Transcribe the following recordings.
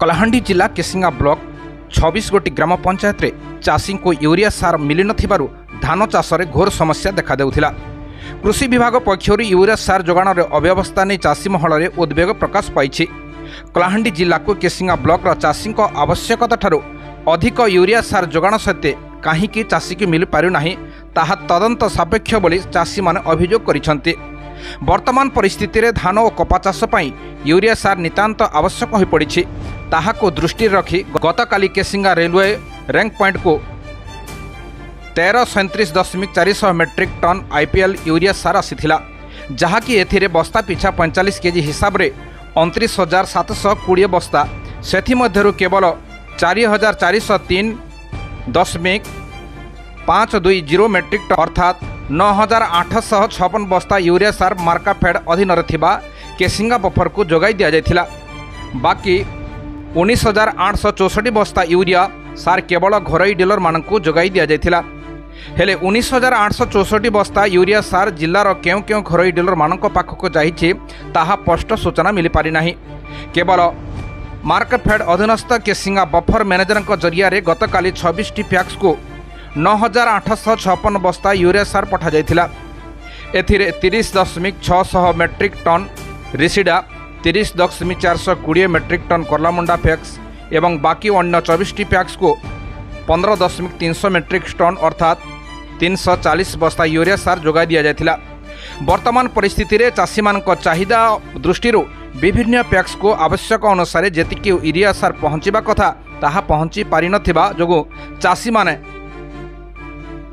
कलाहांडी जिला केसिंगा ब्लॉक 26 गोटी ग्राम पंचायत रे चाषी को यूरिया सार मिल नथिबारु धान चाष रे घोर समस्या देखा देउथिला। कृषि विभाग पक्षर यूरिया सार जोगाण रे अव्यवस्था नहीं चाषी महल रे उद्वेग प्रकाश पाई। कलाहांडी जिला को केसिंगा ब्लॉक चाषी आवश्यकता ठारू अधिक यूरिया सार जोगाण सत्ते कहीं चाषी की मिल पारु नाही ताहा तदंत सापेक्ष बोली चाषी माने अभियोग करिसंती। वर्तमान परिस्थिति रे धान और कपा चाष पई यूरिया सार नितांत आवश्यक हो पड़ी। ताहाको दृष्टि रखी गतकाली केसिंगा रेलवे रैंक पॉइंट को 1337.400 मेट्रिक टन आईपीएल यूरिया सार आसीथिला, जहाँकि एथिरे बस्ता पिछा 45 केजी हिसाब रे 29,720 बस्ता, सेथि मध्यरु केवल 4,403.520 मेट्रिक टन अर्थात 9,856 बस्ता यूरिया सार मार्काफेड अधीन थिबा केसिंगा बफर को जोगाई दिया जायथिला। बाकी 19,864 बस्ता यूरिया सार केवल घरोई डीलर मानकु जोगाई दिया जायथिला। हेले 19,864 बस्ता यूरिया सार जिल्लार केउ केउ घरोई डीलर मानक पाखक जाइछि ताहा स्पष्ट सूचना मिली पारि नाही। केवल मार्कफेड अधीनस्थ केसिंगा बफर मैनेजर जरिया रे गतकाली 26 टी पैक्स को 9,856 बस्ता यूरिया सार पठा जायथिला। एथिरे 30.600 मेट्रिक टन रिसिडा, 30.420 मेट्रिक टन करलामुंडा पैक्स एवं बाकी अन्य 24 टी पैक्स को 15.300 मेट्रिक टन अर्थात 340 बस्ता यूरिया सार जोगाई दिया जायथिला। वर्तमान परिस्थिति रे चाषी मानक चाहिदा दृष्टि विभिन्न पैक्स को आवश्यक अनुसार जेतिकी यूरिया सार पहुँचवा कथा ताहा पहुँची पारि नथिबा जोगु चाषी माने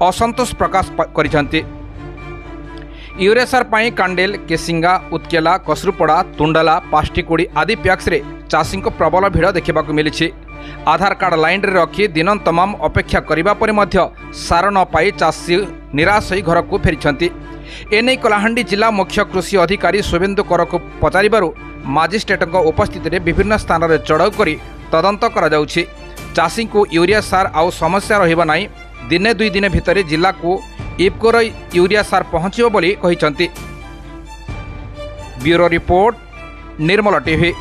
असंतोष प्रकाश करिसंती। यूरिया सार पाई कांडेल, केसिंगा, उत्केला, कसरुपड़ा, तुंडला, पाष्टिकोड़ी आदि पैक्स रे चाषी को प्रबल भिड़ देखा मिली। आधार कार्ड लाइन रे रखी दिन तमाम अपेक्षा करिबा परे मध्य सार न पाई चाषी निराश होई घर को फेरिछंती। एने कलाहांडी जिला मुख्य कृषि अधिकारी शुभेन्दु कर को पचारिबारु मजिस्ट्रेट उपस्थित रे विभिन्न स्थान रे चढ़ाऊ करी तदंत करा जाउछि। चाषी को यूरिया सार आउ समस्या रहिबा नाही, दिने दुई दिन भितर जिला को इफ्कोर यूरिया सार पहुँचो बोली कहिसंती। ब्यूरो रिपोर्ट, निर्मल टीवी।